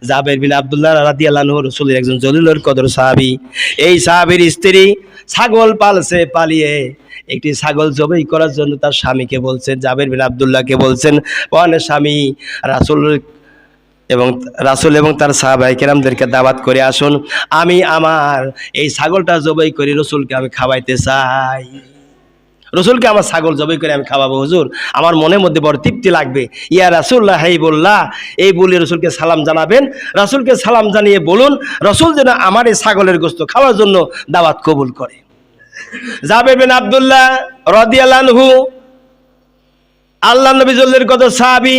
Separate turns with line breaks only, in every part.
জাবের বিন আব্দুল্লাহ রাদিয়াল্লাহু আনহু রাসূলের একজন জলিলুল কদর সাহাবী। এই সাহাবীর স্ত্রী ছাগল পালছে, পালিয়ে একটি ছাগল জবাই করার জন্য তার স্বামীকে বলছেন, জাবের বিন আব্দুল্লাহকে বলছেন, ওয়ানে স্বামী, রাসূল এবং তার সাহাবায়ে কেরামদেরকে দাওয়াত করে আসুন, আমি আমার এই ছাগলটা জবাই করে রাসূলকে আমি খাওয়াইতে চাই। রসুলকে আমার ছাগল জবাই করে আমি খাওয়াবো হুজুর, আমার মনের মধ্যে বড় তৃপ্তি লাগবে। ইয়া রাসূলুল্লাহ, হেই বললা, এই বলে রসুলকে সালাম জানাবেন। রসুলকে সালাম জানিয়ে বলুন রসুল যেন আমার এই ছাগলের গোশত খাওয়ার জন্য দাওয়াত কবুল করে। জাবের বিন আব্দুল্লাহ রাদিয়াল্লাহু আনহু আল্লাহর নবী জল্লের কত সাহাবী,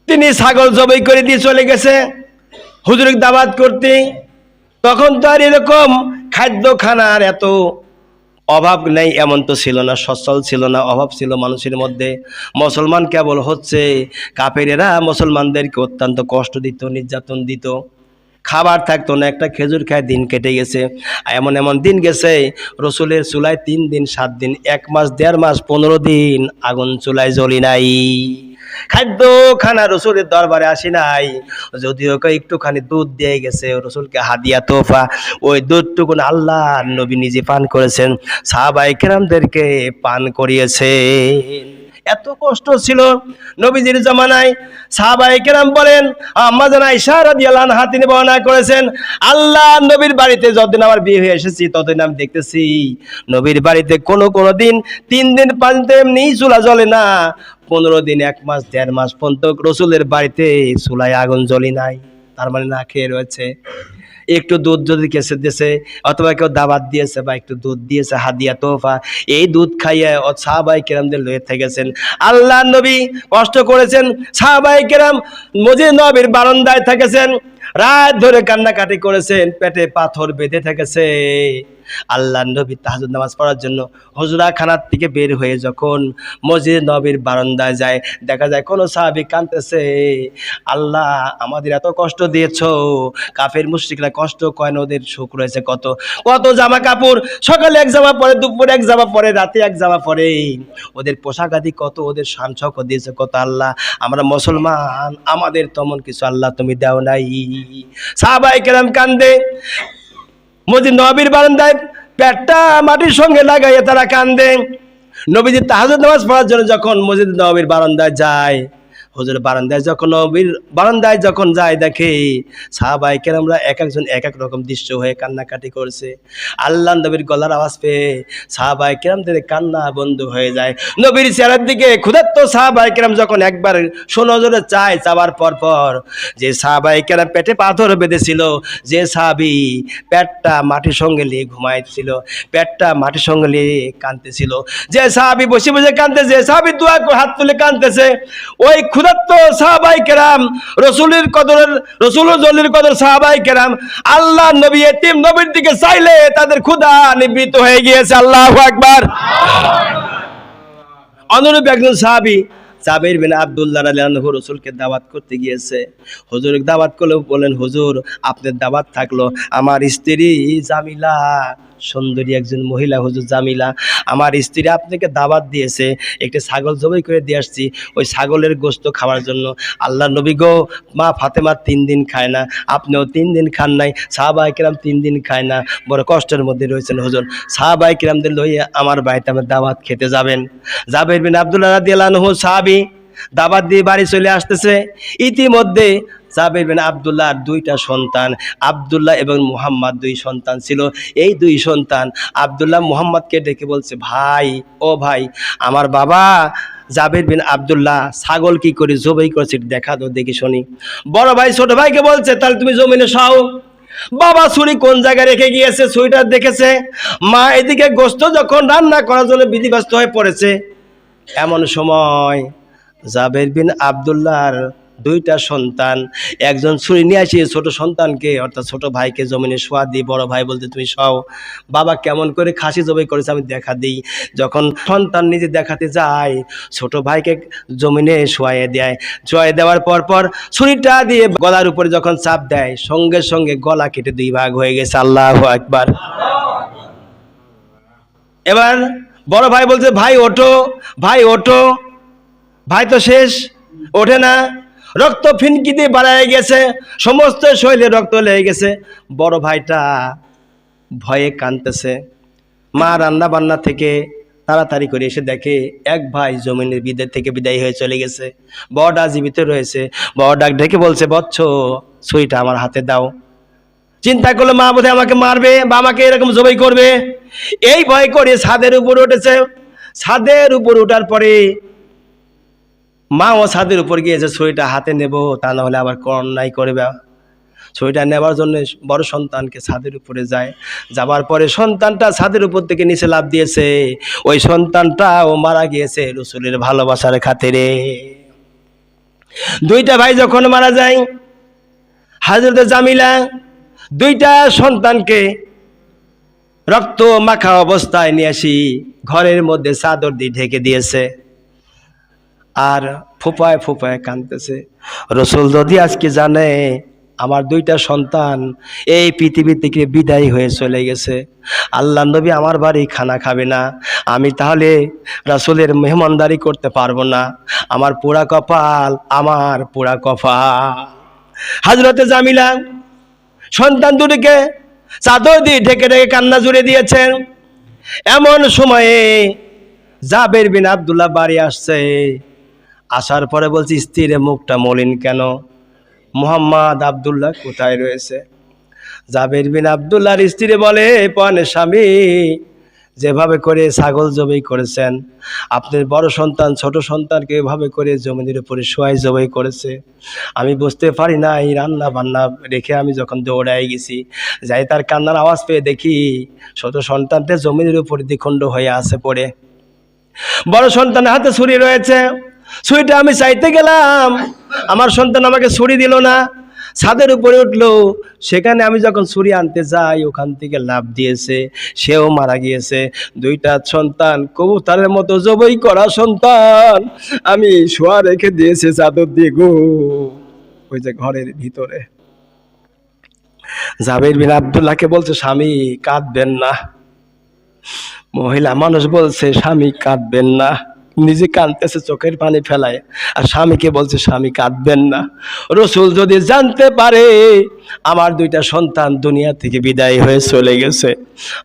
তিনি ছাগল জবাই করে দিয়ে চলে গেছে হুজুরের দাওয়াত করতে। তখন তো আর এরকম খাদ্য খানার এত অভাব নেই এমন তো ছিল না, সচ্ছল ছিল না, অভাব ছিল মানুষের মধ্যে। মুসলমান কেবল হচ্ছে, কাফেরেরা মুসলমানদেরকে অত্যন্ত কষ্ট দিত, নির্যাতন দিত, খাবার থাকতো না, একটা খেজুর খায় দিন কেটে গেছে। এমন এমন দিন গেছে রসুলের চুলায় 3 দিন 7 দিন 1 মাস 1.5 মাস 15 দিন আগুন চুলায় জ্বলি নাই, খাদ্য খানা রসুলের দরবারে আসি নাই। যদিও একটুখানি দুধ দিয়ে গেছে রসুলকে হাদিয়া তোফা, ওই দুধটুকুন আল্লাহ নবী নিজে পান করেছেন, সাহাবায়ে কেরামদেরকে পান করিয়েছে। এত কষ্ট ছিল নবীজির জামানায়। সাহাবায়ে কেরাম বলেন, আম্মা জান আয়েশা রাদিয়াল্লাহু আনহা তিনি বর্ণনা করেছেন, আল্লাহ নবীর বাড়িতে যতদিন আমার বিয়ে হয়ে এসেছি ততদিন আমি দেখতেছি নবীর বাড়িতে কোনো দিন 3 দিন 5 দিন এমনি চুলা জ্বলে না, 15 দিন 1 মাস 1.5 মাস পর্যন্ত রসুলের বাড়িতে চুলায় আগুন জ্বলি নাই। তার মানে না খেয়ে রয়েছে। একটু দুধ যদি কেসে দিয়েছে অথবা কেউ দাওয়াত দিয়েছে বা একটু দুধ দিয়েছে হাদিয়া তোফা, এই দুধ খাইয়ে সাহাবায়ে কেরামদের লয়ে থেকেছেন। আল্লাহ নবী কষ্ট করেছেন, সাহাবায়ে কেরাম মসজিদ নববীর বারান্দায় থেকেছেন, রাত ধরে কান্নাকাটি করেছেন, পেটে পাথর বেঁধে থেকেছে। আল্লাহ নবী তাহাজ্জুদ নামাজ পড়ার জন্য হুজরাখানার থেকে বের হয়ে যখন মসজিদ নববীর বারান্দায় যায়, দেখা যায় কোনো সাহাবী কাঁদতেছে, আল্লাহ আমাদের এত কষ্ট দিয়েছো, কাফের মুশরিকরা কষ্ট কয় না, ওদের সুখ রয়েছে কত, কত জামা কাপড়, সকালে এক জামা পরে, দুপুরে এক জামা পরে, রাতে এক জামা পরে, ওদের পোশাক আদি কত, ওদের শান শৌকত দিয়েছে কত। আল্লাহ আমরা মুসলমান, আমাদের তেমন কিছু আল্লাহ তুমি দাও নাই। সাহাবায়ে কেরাম কান্দে, মসজিদ নববীর বারান্দায় পেটটা মাটির সঙ্গে লাগাইয়ে তারা কান্দে। নবীজি তাহাজ্জুদ নামাজ পড়ার জন্য যখন মসজিদ নববীর বারান্দায় যায়, হুজুর বারান্দায় যখন নবীর বারান্দায় যখন যায়, দেখে সাহাবায়ে কেরামরা এক একজন এক এক রকম দৃশ্য হয়ে কান্নাকাটি করছে। আল্লাহ নবীর গলার আওয়াজ পেয়ে সাহাবায়ে কেরামদের কান্না বন্ধ হয়ে যায়। নবীর চেহারার দিকে ক্ষুধার্ত সাহাবায়ে কেরাম যখন একবার সুনজরে চায়, চাওয়ার পর পর যে সাহাবায়ে কেরাম পেটে পাথর বেঁধেছিল, যে সাহাবী পেটটা মাটির সঙ্গে নিয়ে ঘুমাইছিল, পেটটা মাটির সঙ্গে নিয়ে কাঁদতেছিল, যে সাহাবী বসে বসে কাঁদতেছে, যে সাহাবী দোয়া করে হাত তুলে কাঁদতেছে, ওই ক্ষুধার্ত সাহাবায়ে কেরাম, রসুলের জলিল কদর সাহাবায়ে কেরাম আল্লাহ নবী এতিম নবীর দিকে চাইলে তাদের ক্ষুধা নিবৃত্ত হয়ে গিয়েছে। আল্লাহু আকবার। অনুরূপ একজন সাহাবী জাবের বিন আব্দুল্লাহ রাদিয়াল্লাহু আনহু রসুলকে দাওয়াত করতে গিয়েছে। হুজুর দাওয়াত করলে বলেন, হুজুর আপনার দাওয়াত থাকলো, আমার স্ত্রী জামিলা, সুন্দরী একজন মহিলা হুজুর জামিলা, আমার স্ত্রী আপনাকে দাওয়াত দিয়েছে, একটি ছাগল জবাই করে দিয়ে আসছি, ওই ছাগলের গোশত খাওয়ার জন্য। আল্লাহ নবী গো, মা ফাতেমা 3 দিন খায় না, আপনিও 3 দিন খান নাই, সাহাবায়ে কেরাম 3 দিন খায় না, বড় কষ্টের মধ্যে রয়েছেন হুজুর, সাহাবায়ে কেরামদের লইয়া আমার বাড়িতে আমার দাওয়াত খেতে যাবেন। জাবের বিন আব্দুল্লাহ রাদিয়াল্লাহু আনহু সাহাবী দাওয়াত দিয়ে বাড়ি চলে আসতেছে। ইতিমধ্যে জাবের বিন আব্দুল্লাহর 2টা সন্তান, আব্দুল্লাহ এবং মুহাম্মদ 2 সন্তান ছিল। এই 2 সন্তান আব্দুল্লাহ মুহাম্মদকে ডেকে বলছে, ভাই, ও ভাই, আমার বাবা জাবের বিন আব্দুল্লাহ ছাগল কি করে জবাই করেছে দেখা দাও, দেখি শুনি। বড় ভাই ছোট ভাইকে বলছে, তাহলে তুমি জমিনে শাও। বাবা ছুরি কোন জায়গায় রেখে গিয়েছে ছুরিটা দেখেছে। মা এদিকে গোশত যখন রান্না করার জন্য বিধিব্যস্ত হয়ে পড়েছে, এমন সময় জাবের বিন আব্দুল্লাহর 2টা সন্তান একজন ছুরি নিয়ে আসে ছোট সন্তানকে অর্থাৎ ছোট ভাইকে জমিনে শোয়া দিয়ে বড় ভাই বলতে, তুমি শোও, বাবা কেমন করে খাসি জবাই করেছে আমি দেখা দিই। যখন সন্তান নিজে দেখাতে যায়, ছোট ভাইকে জমিনে শোয়াইয়ে দেয়, শোয়াইয়ে দেওয়ার পর ছুরিটা দিয়ে গলার উপরে যখন চাপ দেয়, সঙ্গে সঙ্গে গলা কেটে 2 ভাগ হয়ে গেছে। আল্লাহু আকবার। এবার বড় ভাই বলছে, ভাই ওঠো, ভাই ওঠো, ভাই তো শেষ, ওঠে না। রক্ত ফিনকি দিয়ে বাড়ায় গেছে, সমস্ত শরীরে রক্ত লেগে গেছে। বড় ভাইটা ভয়ে কাঁদতেছে। মা রান্না বান্না থেকে তাড়াতাড়ি করে এসে দেখে এক ভাই জমিনের থেকে বিদায় হয়ে চলে গেছে, বড়টা জীবিত রয়েছে। বড় ডাক ডেকে বলছে, বৎস ছুরিটা আমার হাতে দাও। চিন্তা করলো মা বোধহয় আমাকে মারবে বা আমাকে এরকম জবাই করবে, এই ভয় করে ছাদের উপর উঠেছে। ছাদের উপর ওঠার পরে মা ও ছাদের উপর গিয়েছে, ছুরিটা হাতে নেব, তা না হলে আবার অন্যায় করবে। ছুরিটা নেবার জন্য বড় সন্তানকে ছাদের উপরে যায়। যাবার পরে সন্তানটা ছাদের উপর থেকে নিচে লাফ দিয়েছে। ওই সন্তানটাও মারা গিয়েছে রসুলের ভালোবাসার খাতিরে। দুইটা ভাই যখন মারা যায়, হযরত জামিলা দুইটা সন্তানকে রক্ত মাখা অবস্থায় নিয়ে আসি ঘরের মধ্যে চাদর দিয়ে ঢেকে দিয়েছে, আর ফুপায় ফুপায় কাঁদতেছে। রসুল যদি আজকে জানে আমার দুইটা সন্তান এই পৃথিবী থেকে বিদায় হয়ে চলে গেছে, আল্লাহ নবী আমার বাড়ি খানা খাবে না, আমি তাহলে রাসূলের মেহমানদারি করতে পারবো না। আমার পোড়া কপাল, আমার পোড়া কপাল। হযরতে জামিলা সন্তান দুটিকে চাদর দিয়ে ঢেকে ঢেকে কান্না জুড়ে দিয়েছেন। এমন সময়ে জাবের বিন আব্দুল্লাহ বাড়ি আসছে। আসার পরে বলছি, স্ত্রীর মুখটা মলিন কেন? মুহাম্মদ আব্দুল্লাহ কোথায় রয়েছে? জাবের বিন আব্দুল্লাহর স্ত্রী বলে, পনে স্বামী, যেভাবে করে ছাগল জবাই করেছেন, আপনার বড় সন্তান ছোট সন্তানকে এভাবে করে জমিনের উপরে শোয়াই জবাই করেছে। আমি বুঝতে পারি না, এই রান্না বান্না রেখে আমি যখন দৌড়াই গেছি, যাই তার কান্নার আওয়াজ পেয়ে দেখি ছোট সন্তানটা জমিনের উপরে দ্বিখণ্ড হয়ে আছে পড়ে। বড় সন্তানের হাতে ছুরি রয়েছে, ছুরিটা আমি চাইতে গেলাম, আমার সন্তান আমাকে ছুরি দিল না, ছাদের উপরে উঠলো। সেখানে আমি যখন ছুরি আনতে যাই, ওখান থেকে লাফ দিয়েছে, সেও মারা গিয়েছে। দুইটা সন্তান কবুতরের মতো জবাই করা সন্তান আমি শোয়া রেখে দিয়েছে চাদর দিয়ে গো, ওই যে ঘরের ভিতরে। জাবের বিন আব্দুল্লাহকে বলছে, স্বামী কাঁদবেন না। মহিলা মানুষ বলছে, স্বামী কাঁদবেন না, নিজে কাঁদতেছে, চোখের পানি ফেলায়, আর স্বামীকে বলছে স্বামী কাঁদবেন না। রসুল যদি জানতে পারে আমার দুইটা সন্তান দুনিয়া থেকে বিদায় হয়ে চলে গেছে,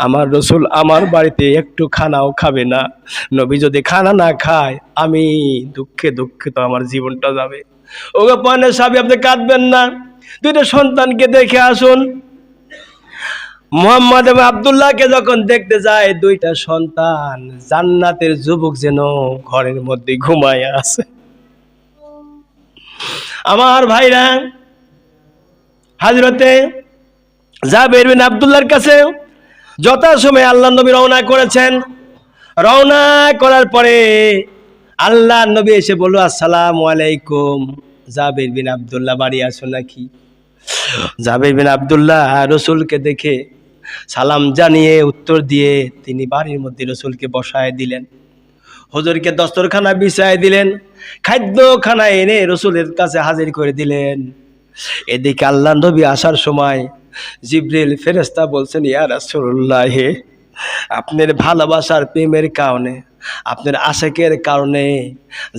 আমার রসুল আমার বাড়িতে একটু খানাও খাবে না। নবী যদি খানা না খায়, আমি দুঃখে দুঃখে তো আমার জীবনটা যাবে। ওগো পয়নের স্বামী, আপনি কাঁদবেন না, দুইটা সন্তানকে দেখে আসুন। মুহাম্মদ এবং আব্দুল্লাহকে যখন দেখতে যায়, দুইটা সন্তান জান্নাতের যুবক যেন ঘরের মধ্যে ঘুমায় আছে। আমার ভাইরা, হযরতে জাবের বিন আব্দুল্লাহর কাছে যথাসময়ে আল্লাহ নবী রওনা করেছেন। রওনা করার পরে আল্লাহ নবী এসে বলল, আসসালামু আলাইকুম, জাবের বিন আব্দুল্লাহ বাড়ি আছো নাকি? জাবের বিন আব্দুল্লাহ রসুলকে দেখে সালাম জানিয়ে উত্তর দিয়ে তিনি বাড়ির মধ্যে রসুলকে বসায় দিলেন, হুজুরকে দস্তরখানা বিছায় দিলেন, খাদ্যখানা এনে রসুলের কাছে হাজির করে দিলেন। এদিকে আল্লাহ নবী আসার সময় জিবরিল ফেরেশতা বলছেন, ইয়া রাসূলুল্লাহ, আপনার ভালোবাসার প্রেমের কারণে, আপনার আশিকের কারণে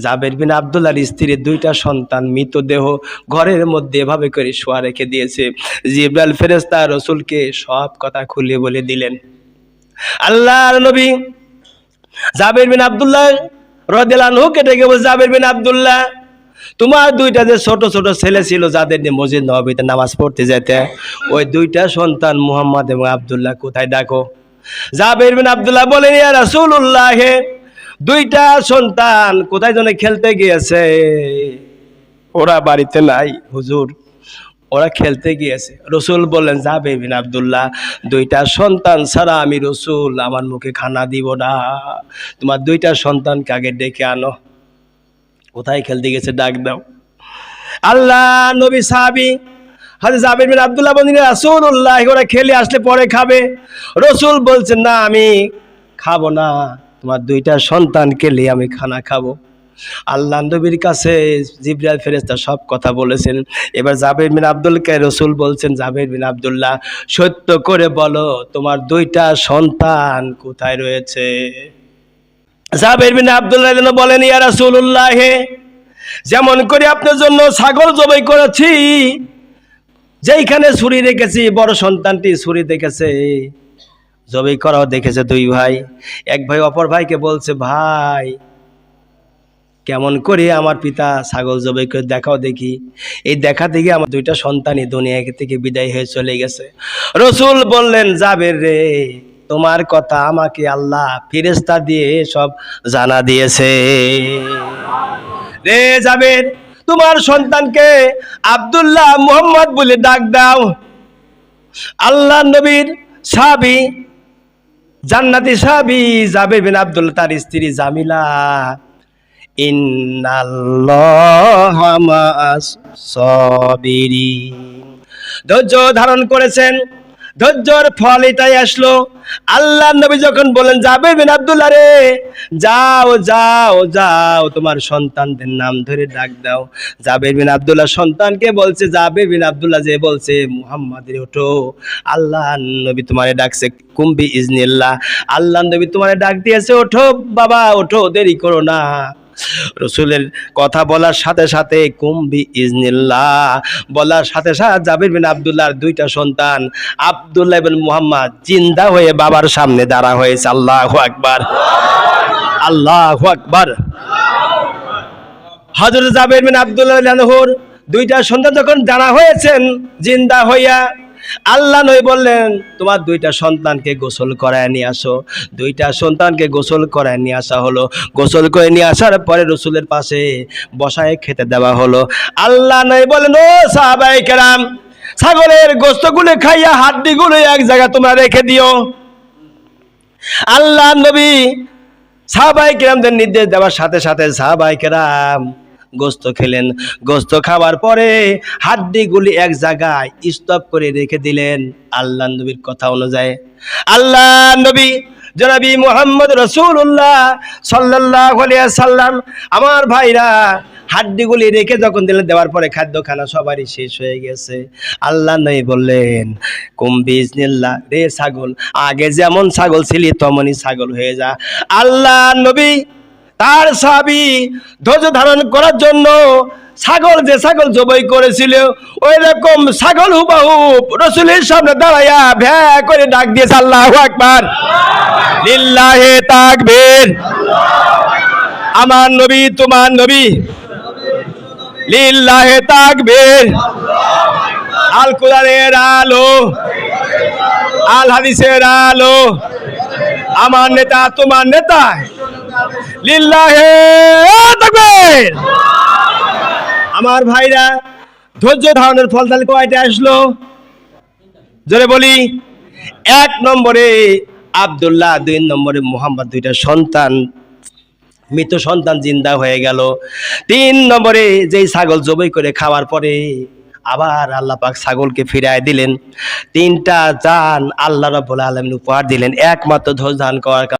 জাবের বিন আব্দুল্লাহর স্ত্রীর দুইটা সন্তান মৃতদেহ ঘরের মধ্যে এভাবে করে শোয়া রেখে দিয়েছে। জিবরাইল ফেরেশতা রাসূলকে সব কথা খুলে বলে দিলেন। আল্লাহর নবী জাবের বিন আব্দুল্লাহ রাদিয়াল্লাহু আনহুকে ডেকে বলে, জাবের বিন আব্দুল্লাহ, তোমার দুইটা যে ছোট ছোট ছেলে ছিল যাদের নিয়ে মসজিদ নববীতে নামাজ পড়তে যেতে, ওই দুইটা সন্তান মুহাম্মদ এবং আব্দুল্লাহ কোথায়, ডাকো। জাবের বিন আব্দুল্লাহ বলেন, ইয়া রাসূলুল্লাহ, দুইটা সন্তান কোথায় যেন খেলতে গিয়েছে, ওরা বাড়িতে নাই হুজুর, ওরা খেলতে গিয়েছে। রসুল বললেন, জাবের বিন আব্দুল্লাহ, দুইটা সন্তান ছাড়া আমি রসুল আমার মুখে খানা দিব না, তোমার দুইটা সন্তানকে আগে ডেকে আনো, কোথায় খেলতে গেছে ডাক দাও। আল্লাহ নবী সাহাবী হযরত জাবের বিন আব্দুল্লাহ বলেন, রাসূলুল্লাহ, ওরা খেলে আসলে পরে খাবে। রসুল বলছেন, না আমি খাবো না, তোমার দুইটা সন্তানকে নিয়ে আমি খানা খাবো। আল্লাহ নবীর কাছে জিবরাইল ফেরেশতা সব কথা বলেছেন। এবার জাবের বিন আব্দুল্লাহকে রসুল বলছেন, জাবের বিন আব্দুল্লাহ, সত্য করে বলো তোমার দুইটা সন্তান কোথায় রয়েছে? জাবের বিন আব্দুল্লাহ যেন বলেন, ইয়া রাসূলুল্লাহ, যেমন করে আপনার জন্য ছাগল জবাই করেছি, যেইখানে ছুরি রেখেছি বড় সন্তানটি ছুরি দেখেছে, জবাই করাও দেখেছে দুই ভাই। এক ভাই অপর ভাইকে বলছে, ভাই কেমন করে আমার পিতা ছাগল জবাই করে দেখাও দেখি। এই দেখা থেকে আমার দুইটা সন্তানই দুনিয়া থেকে বিদায় হয়ে চলে গেছে। রসুল বললেন, জাবের রে, তোমার কথা আমাকে আল্লাহ ফেরেশতা দিয়ে সব জানা দিয়েছে। রে জাবের, তোমার সন্তানকে আব্দুল্লাহ মুহাম্মদ বলে ডাক দাও। আল্লাহ নবীর সাহাবী, জান্নাতি সাহাবী জাবের বিন আব্দুল্লাহ, তার স্ত্রী জামিলা, ইন্নাল্লাহা মা'আস সাবিরিন, ধৈর্য ধারণ করেছেন। ধৈর্যর ফল এটাই আসলো। আল্লাহ নবী যখন বলেন, জাবের বিন আব্দুল্লাহ রে, যাও যাও যাও, তোমার সন্তানদের নাম ধরে ডাক দাও। জাবের বিন আব্দুল্লাহ সন্তানকে বলছে, জাবের বিন আব্দুল্লাহ যে বলছে, মুহাম্মদ রে ওঠো, আল্লাহ নবী তোমারে ডাকছে, কুম্বি ইজনিল্লাহ, আল্লাহ নবী তোমারে ডাক দিয়েছে, ওঠো বাবা ওঠো, দেরি করো না। রসুলের কথা বলার সাথে সাথে কুম্বি ইজনিল্লাহ বলার সাথে সাথে জাবের বিন আব্দুল্লাহর দুইটা সন্তান আব্দুল্লাহ ইবনে মুহাম্মদ জিন্দা হয়ে বাবার সামনে দাঁড়া হয়েছে। আল্লাহু আকবার, আল্লাহু আকবার। হযরত জাবের বিন আব্দুল্লাহ আনহুর দুইটা সন্তান যখন দাঁড়া হয়েছেন জিন্দা হইয়া, আল্লাহ নবী বললেন, তোমার দুইটা সন্তানকে গোসল করায় নিয়ে আসো। দুইটা সন্তানকে গোসল করায় নিয়ে আসা হলো। গোসল করে নিয়ে আসার পরে রসুলের পাশে বসায় খেতে দেওয়া হলো। আল্লাহ নবী বললেন, ও সাহাবায়ে কেরাম, ছাগলের গোশতগুলো খাইয়া হাড্ডিগুলো এক জায়গায় তোমরা রেখে দিও। আল্লাহ নবী সাহাবায়ে কেরামদের নির্দেশ দেওয়ার সাথে সাথে সাহাবায়ে কেরাম গোস্ত খেলেন। গোস্ত খাওয়ার পরে হাড্ডিগুলি এক জায়গায় স্তব করে রেখে দিলেন আল্লাহ নবীর কথা অনুযায়ী। আল্লাহ নবী জনাবি মুহাম্মদ রাসূলুল্লাহ সাল্লাল্লাহু আলাইহি সাল্লাম, আমার ভাইরা, হাড্ডিগুলি রেখে যখন দিলেন, দেওয়ার পরে খাদ্য খানা সবারই শেষ হয়ে গেছে। আল্লাহ নবী বললেন, কুম বিইজনিল্লাহ, রে ছাগল, আগে যেমন ছাগল ছিলি তেমনই ছাগল হয়ে যা। আল্লাহ নবী তার সাহাবী ধৈর্য ধারণ করার জন্য ছাগল, যে ছাগল জবাই করেছিল ওই রকম ছাগল হুবহুব রাসূলের সামনে দাঁড়ায়া ভ্যা করে ডাক দিয়েছে, আল্লাহু আকবার, লিল্লাহি তাকবীর। আমার নবী তোমার নবী, লিল্লাহি তাকবীর। আল কোরআনের আলো, আল হাদিসের আলো, আমার নেতা তোমার নেতা, লিল্লাহি তাকবীর। আমার ভাইরা, ধৈর্য ধারণের ফল তাহলে কয়টা আসলো? জোরে বলি। 1 নম্বরে আব্দুল্লাহ, 2 নম্বরে মুহাম্মদ, দুইটা সন্তান, মৃত সন্তান জিন্দা হয়ে গেল। 3 নম্বরে যেই ছাগল জবাই করে খাওয়ার পরে আবার আল্লাহ পাক ছাগলকে ফিরায় দিলেন। 3টা জান আল্লাহ রাব্বুল আলামিন উপহার দিলেন একমাত্র ধৈর্য ধারণ করার